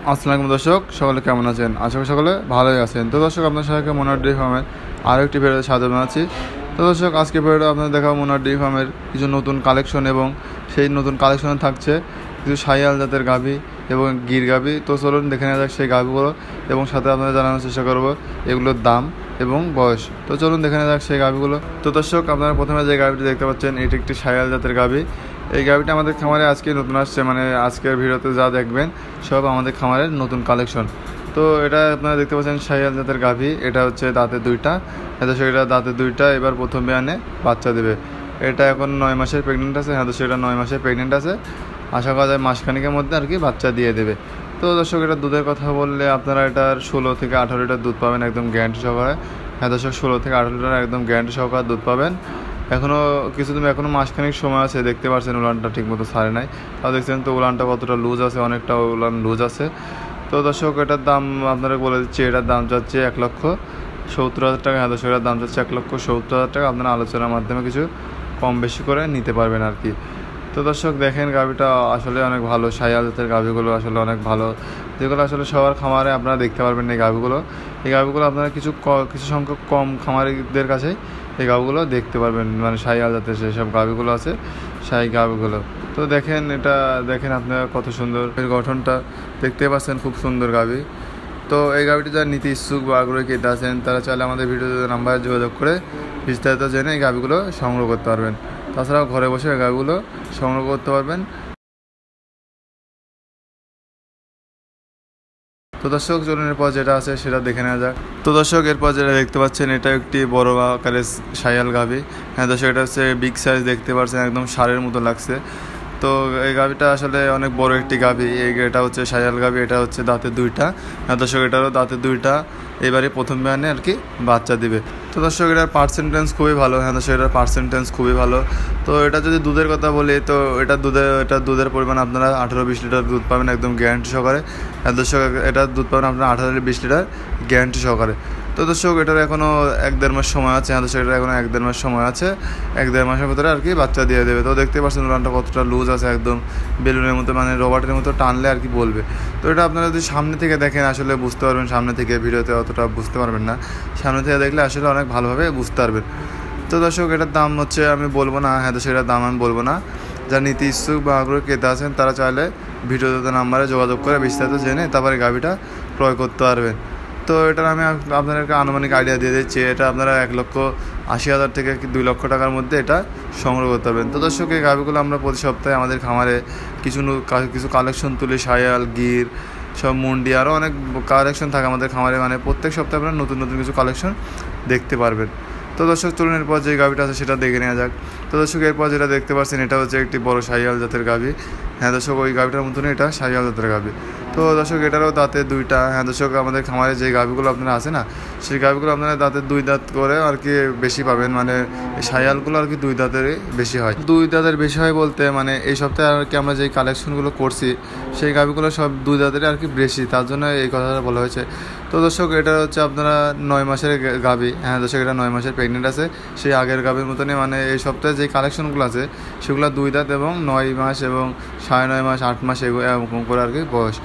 আসসালামু দর্শক, সকলে কেমন আছেন? আশা করি সকলে ভালোই আছেন। তো দর্শক, আপনার সবাইকে মনোহর ডেইরি ফার্মের আরও একটি ভিডিওতে স্বাগত জানাচ্ছি। তো দর্শক, আজকে ভিডিওটা আপনাদের দেখাবো মনোহর ডেইরি ফার্মের কিছু নতুন কালেকশন, এবং সেই নতুন কালেকশনে থাকছে কিছু শাহিওয়াল জাতের গাভী এবং গির গাভী। তো চলুন দেখে নেওয়া যাক সেই গাভীগুলো, এবং সাথে আপনাদের জানানোর চেষ্টা করবো এগুলোর দাম এবং বয়স। তো চলুন দেখে নেওয়া যাক সেই গাভীগুলো। তো দর্শক, আপনারা প্রথমে যে গাভীটি দেখতে পাচ্ছেন, এটি একটি শাহিওয়াল জাতের গাভী। এই গাভীটা আমাদের খামারে আজকে নতুন আসছে, মানে আজকের ভিডিওতে যা দেখবেন সব আমাদের খামারের নতুন কালেকশন। তো এটা আপনারা দেখতে পাচ্ছেন শাহিওয়াল জাতের গাভী। এটা হচ্ছে দাঁতে দুইটা, এটা দাঁতে দুইটা, এবার প্রথম বিয়ানে বাচ্চা দেবে। এটা এখন 9 মাসের প্রেগনেন্ট আছে। এটা 9 মাসের প্রেগনেন্ট আছে। আশা করা যায় মাসখানেকের মধ্যে আর কি বাচ্চা দিয়ে দেবে। তো দর্শক, এটা দুধের কথা বললে আপনারা এটার 16 থেকে 18 লিটার দুধ পাবেন একদম গ্যারান্টি সহকারে। 16 থেকে 18 লিটার একদম গ্যারান্টি সহকারে দুধ পাবেন। এখনও মাসখানেক সময় আছে। দেখতে পাচ্ছেন উলানটা ঠিক মতো ছাড়ে নাই, তাও দেখছেন তো উলানটা কতটা লুজ আছে, অনেকটা উলান লুজ আছে। তো দর্শক, এটার দাম আপনারা বলে দিচ্ছি, এটার দাম যাচ্ছে 1,70,000 টাকা। দর্শক, এটার দাম যাচ্ছে 1,70,000 টাকা। আপনারা আলোচনার মাধ্যমে কিছু কম বেশি করে নিতে পারবেন আর কি। তো দর্শক, দেখেন গাভীটা আসলে অনেক ভালো। শাহিওয়াল জাতের গাভীগুলো আসলে অনেক ভালো, যেগুলো আসলে সবার খামারে আপনারা দেখতে পারবেন। এই গাভীগুলো আপনারা কিছু সংখ্যক কম খামারিদের কাছে এই গাভীগুলো দেখতে পারবেন, মানে শাহিওয়াল জাতের যেসব গাভীগুলো আছে সেই গাভীগুলো। তো দেখেন, এটা দেখেন আপনারা কত সুন্দর, এর গঠনটা দেখতে পাচ্ছেন, খুব সুন্দর গাভী। তো এই গাভীটি যারা নিতে ইচ্ছুক বা আগ্রহী ক্রেতা আছেন, তারা চাইলে আমাদের ভিডিওতে নাম্বারে যোগাযোগ করে বিস্তারিত জেনে এই গাভীগুলো সংগ্রহ করতে পারবেন। তাছাড়াও ঘরে বসে এই গাভীগুলো সংগ্রহ করতে পারবেন। তো দর্শক, চলুন এরপর যেটা আছে সেটা দেখে নেওয়া যাক। তো দর্শক, এরপর যেটা দেখতে পাচ্ছেন, এটা একটি বড় আকারের শাহিওয়াল গাভী। দর্শক, এটা হচ্ছে বিগ সাইজ, দেখতে পাচ্ছেন একদম ষাঁড়ের মতো লাগছে। তো এই গাভীটা আসলে অনেক বড় একটি গাভী। এটা হচ্ছে শাহিওয়াল গাভী। এটা হচ্ছে দাঁতে দুইটা। দর্শক, এটারও দাঁতে দুইটা, এবারে প্রথম বিয়ানে আর কি বাচ্চা দিবে। তো দর্শক, এটার পার্সেন্টেজ খুবই ভালো। দর্শক, এটার পার্সেন্টেজ খুবই ভালো। তো এটা যদি দুধের কথা বলি, তো দুধের পরিমাণ আপনারা 18-20 লিটার দুধ পাবেন একদম গ্যারান্টি সহকারে। দর্শক, এটা দুধ পাবেন আপনারা 18-20 লিটার গ্যারান্টি সহকারে। তো দর্শক, এটার এখনও 1-1.5 মাস সময় আছে। দর্শক, এটার এখনও 1-1.5 মাস সময় আছে। 1-1.5 মাসের ভিতরে আর কি বাচ্চা দিয়ে দেবে। তো দেখতে পাচ্ছেন উলানটা কতটা লুজ আছে, একদম বেলুনের মতো, মানে রবার্টের মতো টানলে আর কি বলবে। তো এটা আপনারা যদি সামনে থেকে দেখেন আসলে বুঝতে পারবেন। সামনে থেকে ভিডিওতে অতটা বুঝতে পারবেন না, সামনে থেকে দেখলে আসলে অনেক ভালোভাবে বুঝতে পারবেন। তো দর্শক, এটার দাম হচ্ছে আমি বলবো না। দর্শক, এটার দাম আমি বলবো না। যারা নীতি ইচ্ছুক বা আগ্রহী ক্রেতা আছেন, তারা চাইলে ভিডিওতে নাম্বারে যোগাযোগ করে বিস্তারিত জেনে তারপরে গাভীটা ক্রয় করতে পারবেন। তো এটার আমি আপনাদেরকে আনুমানিক আইডিয়া দিয়ে দিচ্ছি। এটা আপনারা 1,80,000 থেকে 2 লক্ষ টাকার মধ্যে এটা সংগ্রহ করতে পারবেন। তো দর্শক, এই গাভীগুলো আমরা প্রতি সপ্তাহে আমাদের খামারে কিছু কালেকশন তুলি। শাহিওয়াল, গির, সব মুন্ডি, আরও অনেক কালেকশন থাকে আমাদের খামারে, মানে প্রত্যেক সপ্তাহে আপনারা নতুন নতুন কিছু কালেকশন দেখতে পারবেন। তো দর্শক, চলুন এরপর যে গাভীটা আছে সেটা দেখে নেওয়া যাক। তো দর্শক, এরপর যেটা দেখতে পাচ্ছেন, এটা হচ্ছে একটি বড় শাহিওয়াল জাতের গাভী। দর্শক, ওই গাভীটার মতনই এটা শাহিওয়াল জাতের গাভী। তো দর্শক, এটারও দাঁতে দুইটা। দর্শক, আমাদের খামারে যে গাভীগুলো আপনারা আছে না, সেই গাভীগুলো আপনারা দাঁতে 2 দাঁত করে আর কি বেশি পাবেন। মানে এই শাহিওয়ালগুলো আর কি 2 দাঁতেরই বেশি হয়। 2 দাঁতের বেশি হয় বলতে, মানে এই সপ্তাহে আর কি আমরা যেই কালেকশনগুলো করছি সেই গাভীগুলো সব 2 দাঁতেরই আর কি বেশি, তার জন্য এই কথাটা বলা হয়েছে। তো দর্শক, এটা হচ্ছে আপনারা 9 মাসের গাভী। দর্শক, এটা 9 মাসের প্রেগনেন্ট আছে, সেই আগের গাভীর মতনই। মানে এই সপ্তাহে যে কালেকশনগুলো আছে সেগুলো 2 দাঁত এবং 9 মাস এবং 9.5 মাস, 8 মাস এরকম করে আর কি বয়স।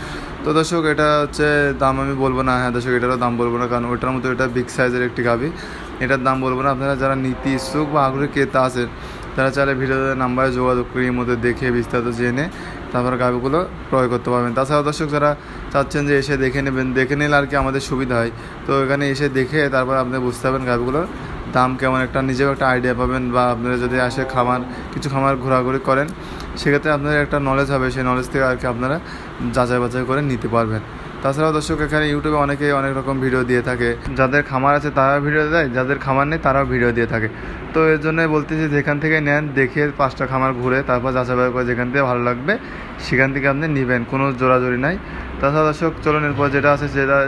তো দর্শক, এটা হচ্ছে দাম আমি বলবো না। দর্শক, এটারও দাম বলবো না, কারণ ওইটার মতো এটা বিগ সাইজের একটি গাভী। এটার দাম বলবো না। আপনারা যারা নীতি ইচ্ছুক বা আগ্রহী ক্রেতা আছেন, তারা চাইলে ভিডিওতে নাম্বারে যোগাযোগ করে এর মধ্যে দেখে বিস্তারিত জেনে তারপর গাভীগুলো ক্রয় করতে পারবেন। তাছাড়া দর্শক, যারা চাচ্ছেন যে এসে দেখে নেবেন, দেখে নিলে আর কি আমাদের সুবিধা হয়। তো এখানে এসে দেখে তারপর আপনি বুঝতে পারবেন গাভীগুলোর দাম কেমন, একটা নিজেও একটা আইডিয়া পাবেন। বা আপনারা যদি আসে কিছু খামার ঘোরাঘুরি করেন, সেক্ষেত্রে আপনাদের একটা নলেজ হবে, সেই নলেজ থেকে আর কি আপনারা যাচাই বাছাই করে নিতে পারবেন। তাছাড়াও দর্শক, এখানে ইউটিউবে অনেকেই অনেক রকম ভিডিও দিয়ে থাকে। যাদের খামার আছে তারাও ভিডিও দেয়, যাদের খামার নেই তারাও ভিডিও দিয়ে থাকে। তো এর জন্যই বলতেছি, যেখান থেকে নেন দেখে 5টা খামার ঘুরে তারপর যাচাই করে যেখান থেকে ভালো লাগবে সেখান থেকে আপনি নেবেন, কোনো জোরাজোরি নাই। তাছাড়া দর্শক, চলুন এরপর যেটা আছে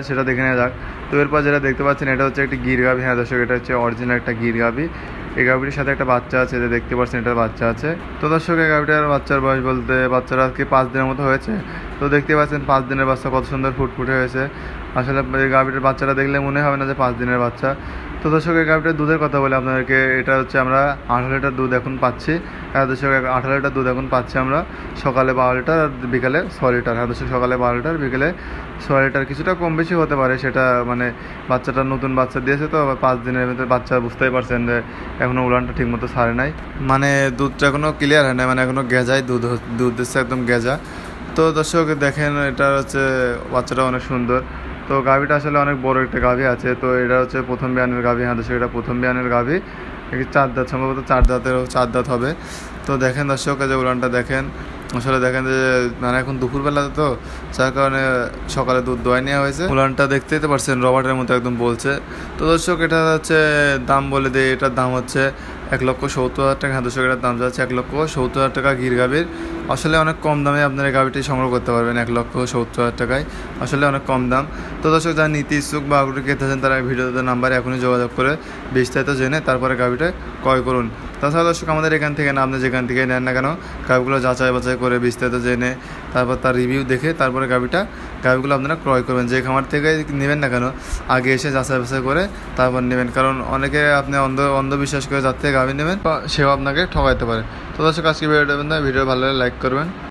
সেটা দেখে নেওয়া যাক। তো এরপর যেটা দেখতে পাচ্ছেন, এটা হচ্ছে একটি গির গাভী। দর্শক, এটা হচ্ছে অরিজিনাল একটা গির গাভী। এই গাভীটির সাথে একটা বাচ্চা আছে, যে দেখতে পাচ্ছেন এটার বাচ্চা আছে। তো দর্শক, এই গাভীটার বাচ্চার বয়স বলতে বাচ্চারা আর কি 5 দিনের মতো হয়েছে। তো দেখতে পাচ্ছেন 5 দিনের বাচ্চা কত সুন্দর ফুটফুটে হয়েছে। আসলে এই গাভীটার বাচ্চাটা দেখলে মনে হবে না যে 5 দিনের বাচ্চা। তো দর্শক এই গাভীটার দুধের কথা বলে আপনাদেরকে, এটা হচ্ছে আমরা 18 লিটার দুধ এখন পাচ্ছি। দর্শক 18 লিটার দুধ এখন পাচ্ছি আমরা, সকালে 12 লিটার আর বিকালে 6 লিটার। দর্শক সকালে 12 লিটার, বিকেলে 6 লিটার, কিছুটা কম বেশি হতে পারে সেটা, মানে বাচ্চাটা নতুন বাচ্চা দিয়েছে তো 5 দিনের ভিতরে বাচ্চা, বুঝতেই পারছেন যে এখনও উলানটা ঠিক মতো ছাড়ে নাই, মানে দুধটা এখনও ক্লিয়ার হয় না, মানে এখনও গেজায় দুধ দিচ্ছে একদম গেজা। তো দর্শক দেখেন এটা হচ্ছে বাচ্চাটা অনেক সুন্দর। তো গাভীটা আসলে অনেক বড় একটা গাভী আছে। তো এটা হচ্ছে প্রথম বিয়ানের গাভী। দর্শক এটা প্রথম বিয়ানের গাভী, 4 দাঁত, সম্ভবত 4 দাঁত হবে। তো দেখেন দর্শক যে উলানটা দেখেন, আসলে দেখেন যে মানে এখন দুপুরবেলা তো, যার কারণে সকালে দুধ দোয়াই নেওয়া হয়েছে। উলানটা দেখতেই তো পারছেন রবার্টের মতো একদম বলছে। তো দর্শক এটা হচ্ছে দাম বলে দিই, এটার দাম হচ্ছে 1,70,000 টাকা। দর্শক এটার দাম যাচ্ছে 1,70,000 টাকা গির গাভীর। আসলে অনেক কম দামে আপনার এই গাভীটি সংগ্রহ করতে পারবেন 1,70,000 টাকায়, আসলে অনেক কম দাম। তো দর্শক যারা নিতে ইচ্ছুক বা আগ্রহী ক্রেতা আছেন তারা ভিডিওতে নাম্বারে এখনই যোগাযোগ করে বিস্তারিত জেনে তারপরে গাভীটা ক্রয় করুন। তাছাড়া দর্শক আমাদের এখান থেকে না, আপনি যেখান থেকে নেন না কেন, গাভীগুলো যাচাই বাছাই করে বিস্তারিত জেনে তারপর তার রিভিউ দেখে তারপরে গাভীগুলো আপনারা ক্রয় করবেন। যে খামার থেকে নেবেন না কেন আগে এসে যাচাই বাছাই করে তারপর নেবেন, কারণ অনেকে আপনি অন্ধবিশ্বাস করে যার থেকে গাভী নেবেন সেও আপনাকে ঠকাইতে পারে। তো দর্শক আজকে ভিডিও ভালো লাগলে লাইক করবেন।